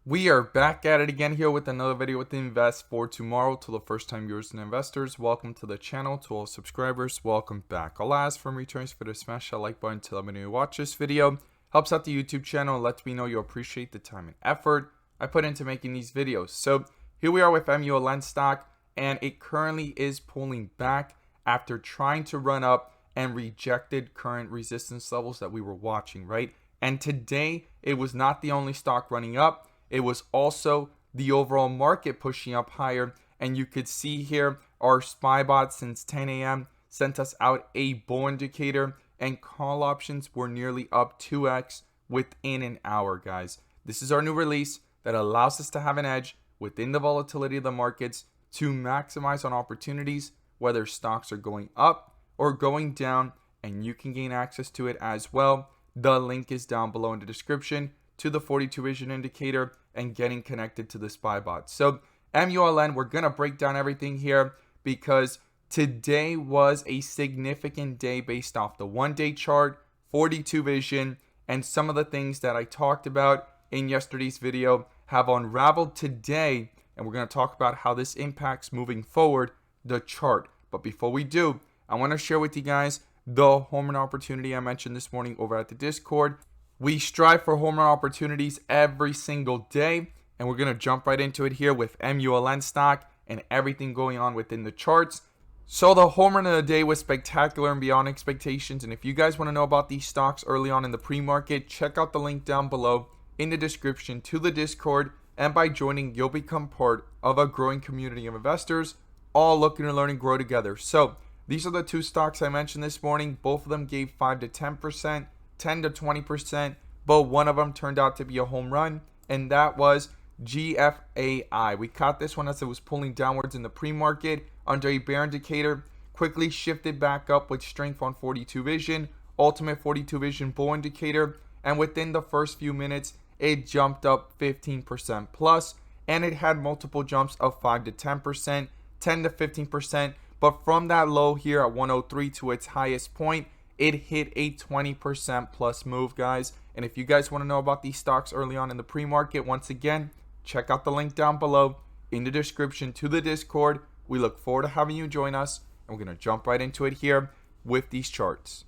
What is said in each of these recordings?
We are back at it again here with another video with Invest for Tomorrow. To the first time viewers and investors, welcome to the channel. To all subscribers, welcome back. I'll ask from returns for to smash that like button to let me know you watch this video. Helps out the YouTube channel and lets me know you appreciate the time and effort I put into making these videos. So here we are with Muln stock, and it currently is pulling back after trying to run up and rejected current resistance levels that we were watching, right? And today it was not the only stock running up. It was also the overall market pushing up higher. And you could see here our SPY bot since 10 a.m. sent us out a bull indicator, and call options were nearly up 2x within an hour, guys. This is our new release that allows us to have an edge within the volatility of the markets to maximize on opportunities, whether stocks are going up or going down, and you can gain access to it as well. The link is down below in the description to the 42 vision indicator and getting connected to the SPY bot. So Muln, we're going to break down everything here because today was a significant day based off the 1-day chart, 42 vision, and some of the things that I talked about in yesterday's video have unraveled today, and we're going to talk about how this impacts moving forward the chart. But before we do, I want to share with you guys the home run opportunity I mentioned this morning over at the Discord. We strive for home run opportunities every single day, and we're going to jump right into it here with Muln stock and everything going on within the charts. So the home run of the day was spectacular and beyond expectations, and if you guys want to know about these stocks early on in the pre-market, check out the link down below in the description to the Discord, and by joining, you'll become part of a growing community of investors, all looking to learn and grow together. So these are the two stocks I mentioned this morning. Both of them gave 5 to 10%. 10 to 20%, but one of them turned out to be a home run, and that was GFAI. We caught this one as it was pulling downwards in the pre-market under a bear indicator, quickly shifted back up with strength on 42 vision, ultimate 42 vision bull indicator, and within the first few minutes, it jumped up 15% plus, and it had multiple jumps of 5 to 10%, 10 to 15%, but from that low here at 103 to its highest point, it hit a 20% plus move, guys. And if you guys want to know about these stocks early on in the pre-market, once again, check out the link down below in the description to the Discord. We look forward to having you join us, and we're going to jump right into it here with these charts.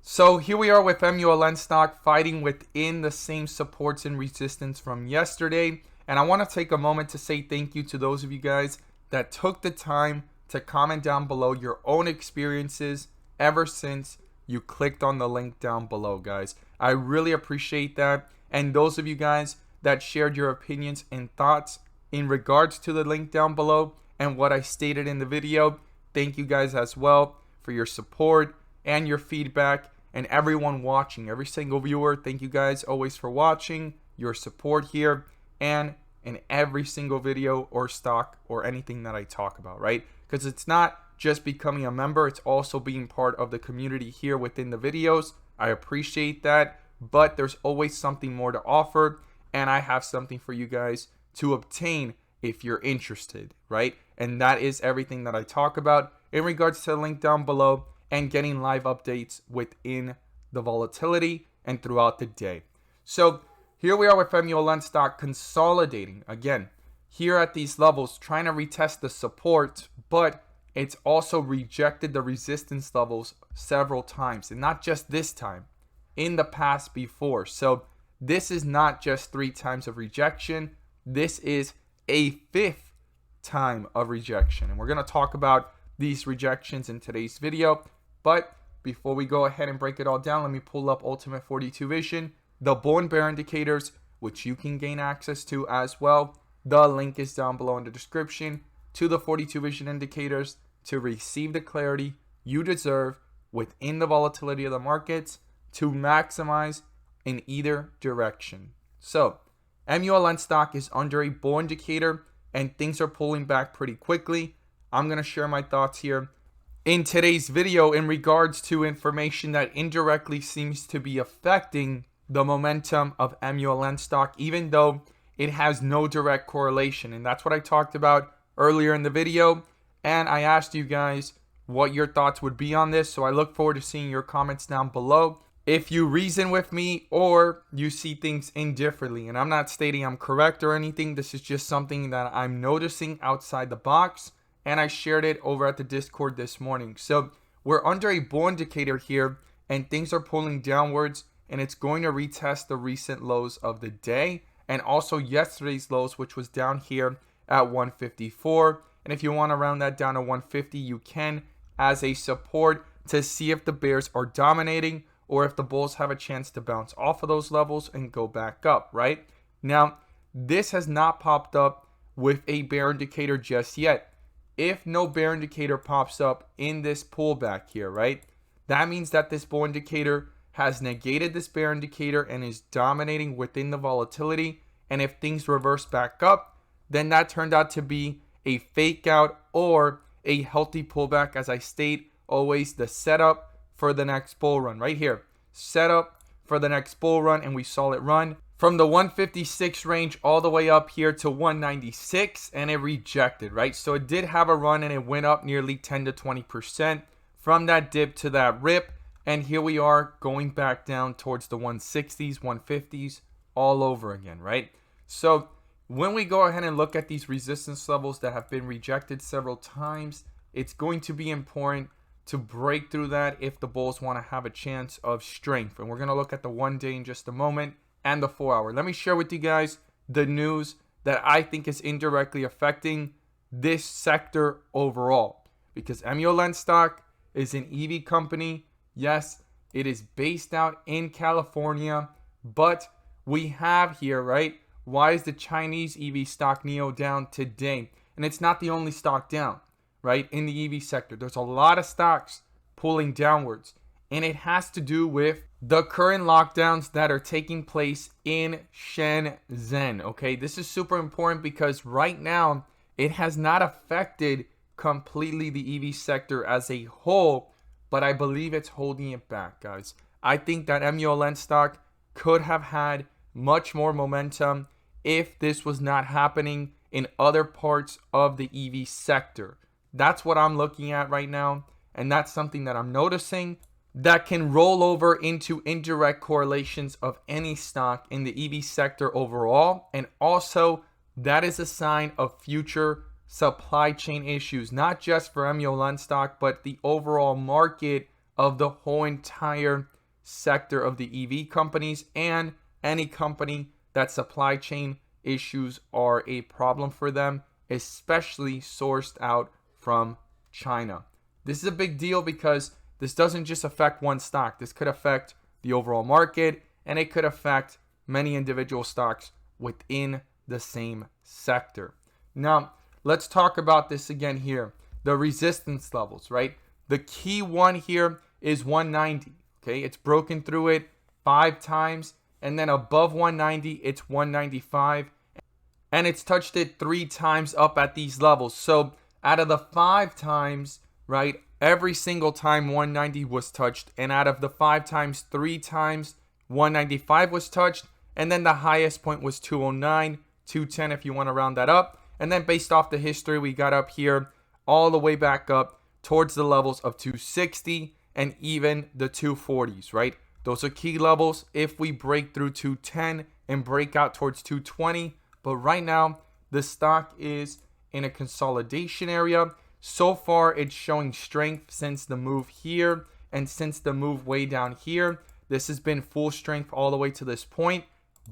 So here we are with Muln stock fighting within the same supports and resistance from yesterday. And I want to take a moment to say thank you to those of you guys that took the time to comment down below your own experiences ever since you clicked on the link down below, guys. I really appreciate that. And those of you guys that shared your opinions and thoughts in regards to the link down below and what I stated in the video, thank you guys as well for your support and your feedback. And everyone watching, every single viewer, thank you guys always for watching, your support here and in every single video or stock or anything that I talk about, right? Because it's not just becoming a member, it's also being part of the community here within the videos. I appreciate that, but there's always something more to offer, and I have something for you guys to obtain if you're interested, right? And that is everything that I talk about in regards to the link down below and getting live updates within the volatility and throughout the day. So here we are with Muln stock consolidating again here at these levels, trying to retest the support, but it's also rejected the resistance levels several times, and not just this time, in the past before. So this is not just 3 times of rejection, this is a 5th time of rejection. And we're going to talk about these rejections in today's video. But before we go ahead and break it all down, let me pull up Ultimate 42 Vision, the bull and bear indicators, which you can gain access to as well. The link is down below in the description to the 42 vision indicators to receive the clarity you deserve within the volatility of the markets to maximize in either direction. So Muln stock is under a bull indicator and things are pulling back pretty quickly. I'm going to share my thoughts here in today's video in regards to information that indirectly seems to be affecting the momentum of Muln stock, even though it has no direct correlation. And that's what I talked about earlier in the video. And I asked you guys what your thoughts would be on this. So I look forward to seeing your comments down below. if you reason with me or you see things indifferently. And I'm not stating I'm correct or anything. This is just something that I'm noticing outside the box. And I shared it over at the Discord this morning. So we're under a bull indicator here and things are pulling downwards. And it's going to retest the recent lows of the day. And also yesterday's lows, which was down here at 154. And if you want to round that down to 150, you can as a support to see if the bears are dominating or if the bulls have a chance to bounce off of those levels and go back up, right? Now, this has not popped up with a bear indicator just yet. If no bear indicator pops up in this pullback here, right, that means that this bull indicator has negated this bear indicator and is dominating within the volatility. And if things reverse back up, then that turned out to be a fake out or a healthy pullback. As I state, always the setup for the next bull run right here. Setup for the next bull run, and we saw it run from the 156 range all the way up here to 196, and it rejected, right? So it did have a run and it went up nearly 10 to 20% from that dip to that rip. And here we are going back down towards the 160s, 150s all over again, right? So when we go ahead and look at these resistance levels that have been rejected several times, it's going to be important to break through that if the bulls want to have a chance of strength. And we're going to look at the 1 day in just a moment and the 4 hour. Let me share with you guys the news that I think is indirectly affecting this sector overall. Because Muln stock is an EV company. Yes, it is based out in California, but we have here, right? Why is the Chinese EV stock NIO down today? And it's not the only stock down, right? In the EV sector, there's a lot of stocks pulling downwards, and it has to do with the current lockdowns that are taking place in Shenzhen. Okay, this is super important because right now it has not affected completely the EV sector as a whole, but I believe it's holding it back, guys. I think that Muln stock could have had much more momentum if this was not happening in other parts of the EV sector. That's what I'm looking at right now, and that's something that I'm noticing that can roll over into indirect correlations of any stock in the EV sector overall. And also, that is a sign of future supply chain issues, not just for Muln stock, but the overall market of the whole entire sector of the EV companies and any company that supply chain issues are a problem for them, especially sourced out from China. This is a big deal because this doesn't just affect one stock. This could affect the overall market, and it could affect many individual stocks within the same sector. Now, let's talk about this again here. The resistance levels, right? The key one here is 190. Okay, it's broken through it 5 times, and then above 190, it's 195, and it's touched it 3 times up at these levels. So out of the 5 times, right, every single time 190 was touched, and out of the 5 times, 3 times 195 was touched, and then the highest point was 209, 210 if you want to round that up. And then based off the history, we got up here all the way back up towards the levels of 260 and even the 240s, right? Those are key levels if we break through 210 and break out towards 220. But right now, the stock is in a consolidation area. So far, it's showing strength since the move here and since the move way down here. This has been full strength all the way to this point.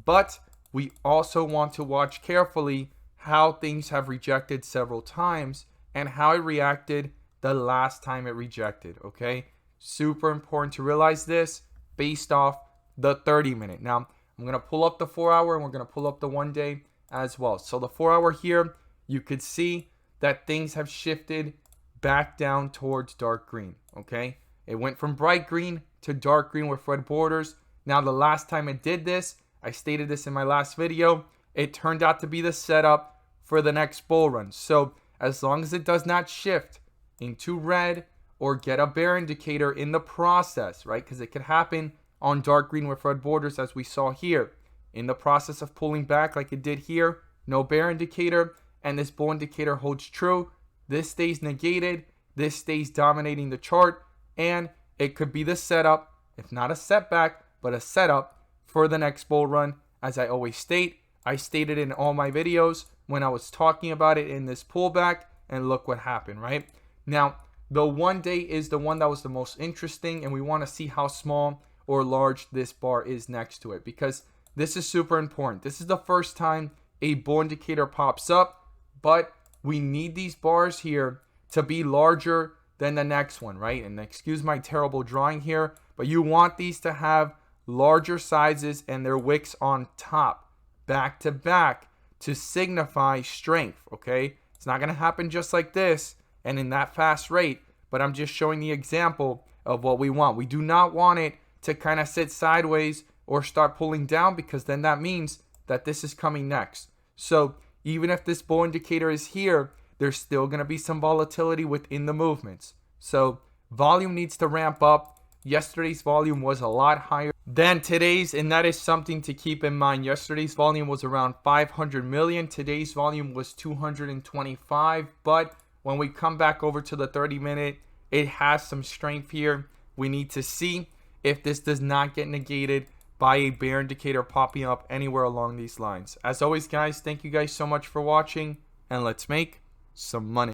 But we also want to watch carefully how things have rejected several times and how it reacted the last time it rejected, okay? Super important to realize this based off the 30-minute. Now, I'm going to pull up the 4 hour and we're going to pull up the 1 day as well. So the 4 hour here, you could see that things have shifted back down towards dark green, okay? It went from bright green to dark green with red borders. Now, the last time it did this, I stated this in my last video, it turned out to be the setup for the next bull run. So as long as it does not shift into red or get a bear indicator in the process, right? Because it could happen on dark green with red borders as we saw here. In the process of pulling back like it did here, no bear indicator, and this bull indicator holds true. This stays negated. This stays dominating the chart, and it could be the setup if not a setback, but a setup for the next bull run. As I always state, I stated in all my videos when I was talking about it in this pullback, and look what happened, right? Now, the 1 day is the one that was the most interesting, and we want to see how small or large this bar is next to it, because this is super important. This is the first time a bull indicator pops up, but we need these bars here to be larger than the next one, right? And excuse my terrible drawing here, but you want these to have larger sizes and their wicks on top, back to back, to signify strength, okay? It's not going to happen just like this and in that fast rate, but I'm just showing the example of what we want. We do not want it to kind of sit sideways or start pulling down, because then that means that this is coming next. So even if this bull indicator is here, there's still going to be some volatility within the movements. So volume needs to ramp up. Yesterday's volume was a lot higher than today's, and that is something to keep in mind. Yesterday's volume was around 500 million. Today's volume was 225. But when we come back over to the 30-minute, it has some strength here. We need to see if this does not get negated by a bear indicator popping up anywhere along these lines. As always, guys, thank you guys so much for watching, and let's make some money.